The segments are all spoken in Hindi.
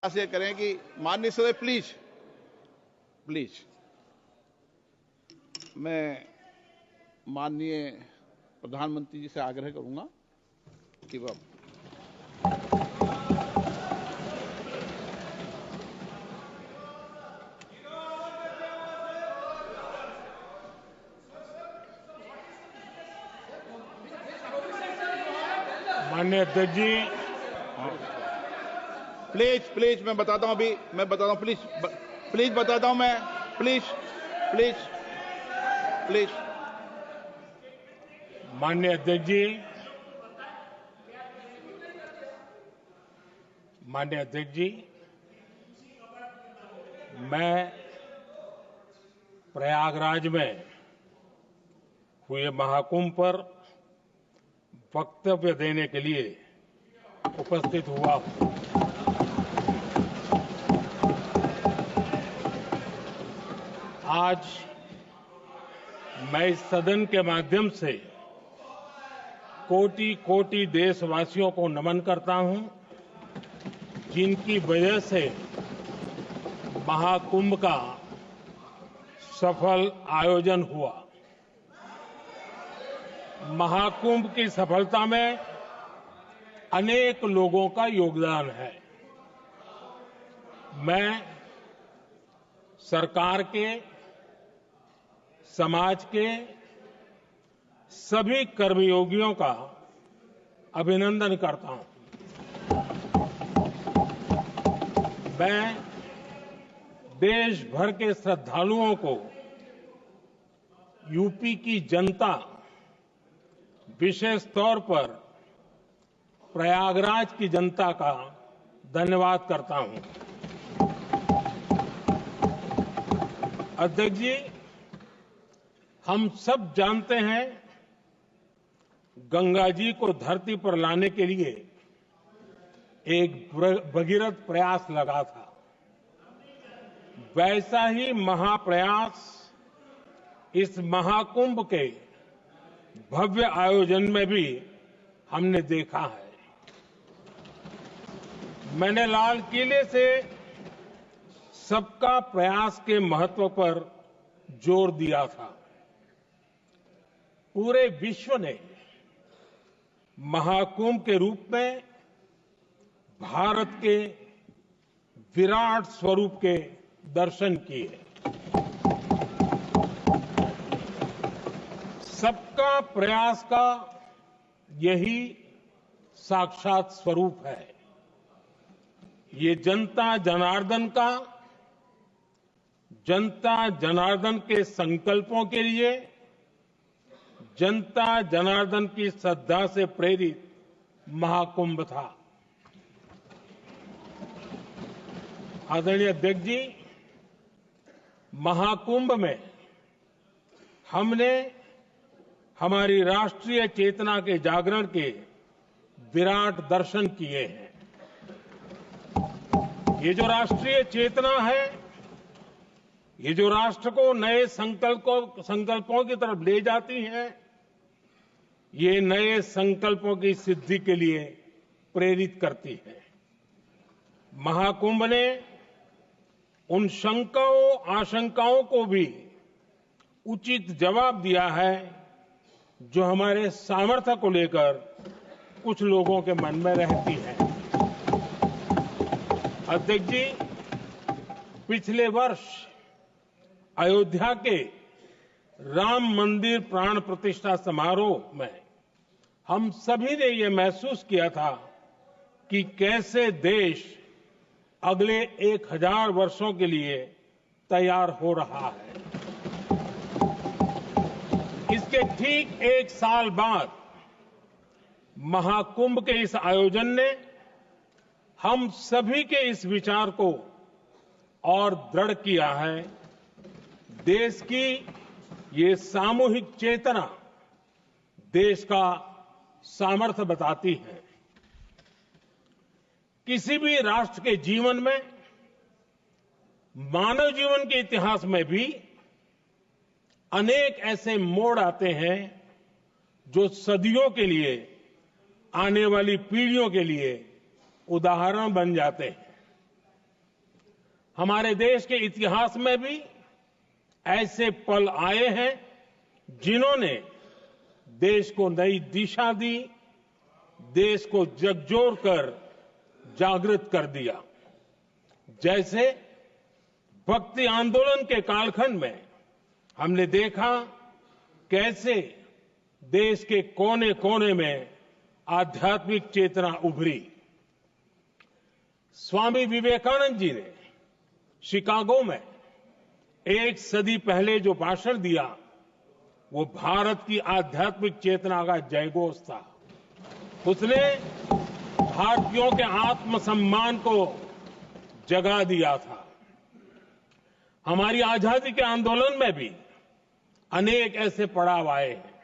से करें कि माननीय सदस्य प्लीज प्लीज मैं माननीय प्रधानमंत्री जी से आग्रह करूंगा कि वह माननीय अध्यक्ष जी, प्लीज प्लीज मैं बताता हूं, अभी मैं बताता हूं, प्लीज प्लीज बताता हूं मैं, प्लीज प्लीज प्लीज माननीय अध्यक्ष जी, माननीय अध्यक्ष जी, मैं प्रयागराज में हुए महाकुंभ पर वक्तव्य देने के लिए उपस्थित हुआ हूं। आज मैं इस सदन के माध्यम से कोटि कोटि देशवासियों को नमन करता हूं, जिनकी वजह से महाकुंभ का सफल आयोजन हुआ। महाकुंभ की सफलता में अनेक लोगों का योगदान है। मैं सरकार के, समाज के सभी कर्मयोगियों का अभिनंदन करता हूं। मैं देश भर के श्रद्धालुओं को, यूपी की जनता, विशेष तौर पर प्रयागराज की जनता का धन्यवाद करता हूं। अध्यक्ष जी, हम सब जानते हैं गंगा जी को धरती पर लाने के लिए एक भगीरथ प्रयास लगा था। वैसा ही महाप्रयास इस महाकुंभ के भव्य आयोजन में भी हमने देखा है। मैंने लाल किले से सबका प्रयास के महत्व पर जोर दिया था। पूरे विश्व ने महाकुंभ के रूप में भारत के विराट स्वरूप के दर्शन किए। सबका प्रयास का यही साक्षात स्वरूप है। ये जनता जनार्दन के संकल्पों के लिए, जनता जनार्दन की श्रद्धा से प्रेरित महाकुंभ था। आदरणीय अध्यक्ष जी, महाकुंभ में हमने हमारी राष्ट्रीय चेतना के जागरण के विराट दर्शन किए हैं। ये जो राष्ट्रीय चेतना है, ये जो राष्ट्र को नए संकल्पों की तरफ ले जाती है, ये नए संकल्पों की सिद्धि के लिए प्रेरित करती है। महाकुंभ ने उन शंकाओं, आशंकाओं को भी उचित जवाब दिया है जो हमारे सामर्थ्य को लेकर कुछ लोगों के मन में रहती है। अध्यक्ष जी, पिछले वर्ष अयोध्या के राम मंदिर प्राण प्रतिष्ठा समारोह में हम सभी ने ये महसूस किया था कि कैसे देश अगले 1000 वर्षों के लिए तैयार हो रहा है। इसके ठीक 1 साल बाद महाकुंभ के इस आयोजन ने हम सभी के इस विचार को और दृढ़ किया है। देश की ये सामूहिक चेतना देश का सामर्थ्य बताती है। किसी भी राष्ट्र के जीवन में, मानव जीवन के इतिहास में भी अनेक ऐसे मोड़ आते हैं जो सदियों के लिए, आने वाली पीढ़ियों के लिए उदाहरण बन जाते हैं। हमारे देश के इतिहास में भी ऐसे पल आए हैं जिन्होंने देश को नई दिशा दी, देश को झकझोर कर जागृत कर दिया। जैसे भक्ति आंदोलन के कालखंड में हमने देखा कैसे देश के कोने कोने में आध्यात्मिक चेतना उभरी। स्वामी विवेकानंद जी ने शिकागो में एक सदी पहले जो भाषण दिया, वो भारत की आध्यात्मिक चेतना का जयघोष था। उसने भारतीयों के आत्मसम्मान को जगा दिया था। हमारी आजादी के आंदोलन में भी अनेक ऐसे पड़ाव आए हैं।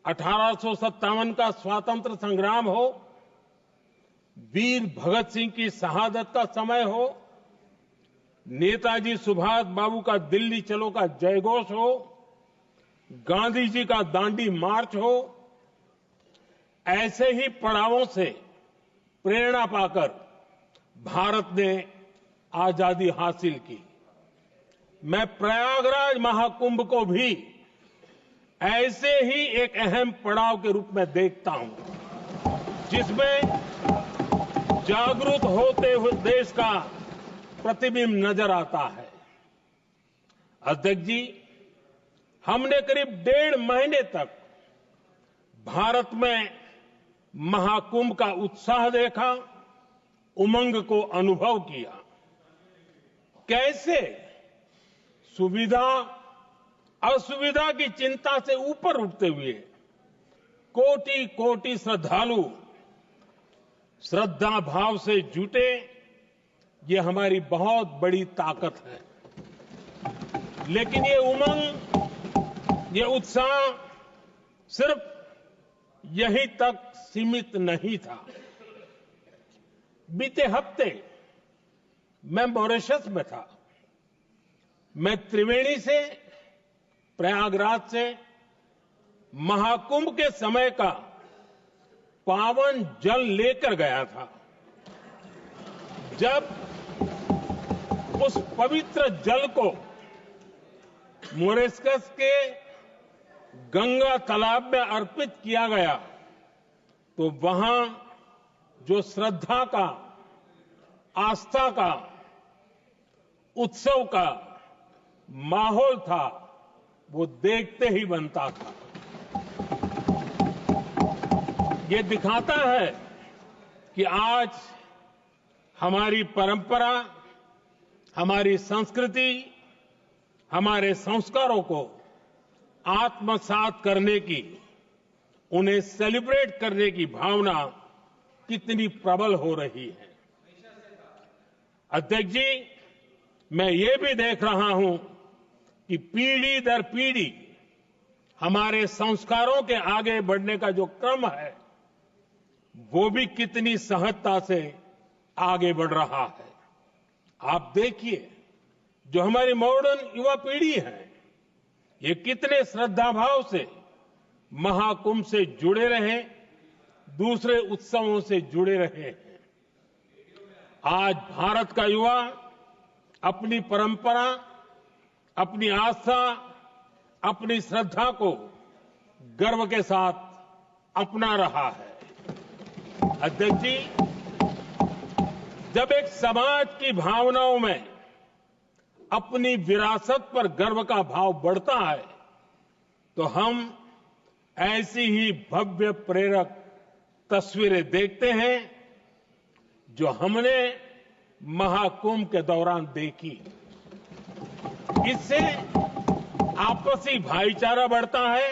1857 का स्वातंत्र संग्राम हो, वीर भगत सिंह की शहादत का समय हो, नेताजी सुभाष बाबू का दिल्ली चलो का जयघोष हो, गांधी जी का दांडी मार्च हो, ऐसे ही पड़ावों से प्रेरणा पाकर भारत ने आजादी हासिल की। मैं प्रयागराज महाकुंभ को भी ऐसे ही एक अहम पड़ाव के रूप में देखता हूं, जिसमें जागरूक होते हुए देश का प्रतिबिंब नजर आता है। अध्यक्ष जी, हमने करीब 1.5 महीने तक भारत में महाकुंभ का उत्साह देखा, उमंग को अनुभव किया। कैसे सुविधा असुविधा की चिंता से ऊपर उठते हुए कोटि कोटि श्रद्धालु श्रद्धा भाव से जुटे, ये हमारी बहुत बड़ी ताकत है। लेकिन ये उमंग, ये उत्साह सिर्फ यहीं तक सीमित नहीं था। बीते हफ्ते मैं मॉरिशस में था। मैं त्रिवेणी से, प्रयागराज से महाकुंभ के समय का पावन जल लेकर गया था। जब उस पवित्र जल को मॉरिशस के गंगा तालाब में अर्पित किया गया, तो वहां जो श्रद्धा का, आस्था का, उत्सव का माहौल था, वो देखते ही बनता था। ये दिखाता है कि आज हमारी परंपरा, हमारी संस्कृति, हमारे संस्कारों को आत्मसात करने की, उन्हें सेलिब्रेट करने की भावना कितनी प्रबल हो रही है। अध्यक्ष जी, मैं ये भी देख रहा हूं कि पीढ़ी दर पीढ़ी हमारे संस्कारों के आगे बढ़ने का जो क्रम है, वो भी कितनी सहजता से आगे बढ़ रहा है। आप देखिए, जो हमारी मॉडर्न युवा पीढ़ी है, ये कितने श्रद्धा भाव से महाकुंभ से जुड़े रहे, दूसरे उत्सवों से जुड़े रहे हैं। आज भारत का युवा अपनी परंपरा, अपनी आस्था, अपनी श्रद्धा को गर्व के साथ अपना रहा है। अध्यक्ष जी, जब एक समाज की भावनाओं में अपनी विरासत पर गर्व का भाव बढ़ता है, तो हम ऐसी ही भव्य प्रेरक तस्वीरें देखते हैं जो हमने महाकुंभ के दौरान देखी। इससे आपसी भाईचारा बढ़ता है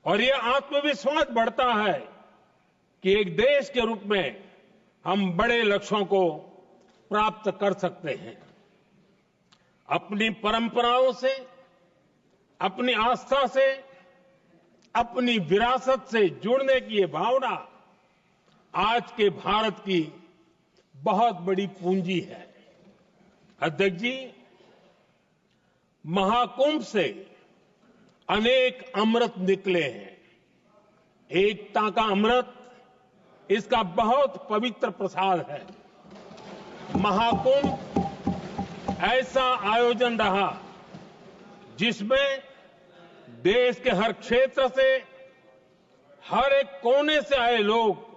और ये आत्मविश्वास बढ़ता है कि एक देश के रूप में हम बड़े लक्ष्यों को प्राप्त कर सकते हैं। अपनी परंपराओं से, अपनी आस्था से, अपनी विरासत से जुड़ने की ये भावना आज के भारत की बहुत बड़ी पूंजी है। अध्यक्ष जी, महाकुंभ से अनेक अमृत निकले हैं। एकता का अमृत इसका बहुत पवित्र प्रसाद है। महाकुंभ ऐसा आयोजन रहा जिसमें देश के हर क्षेत्र से, हर एक कोने से आए लोग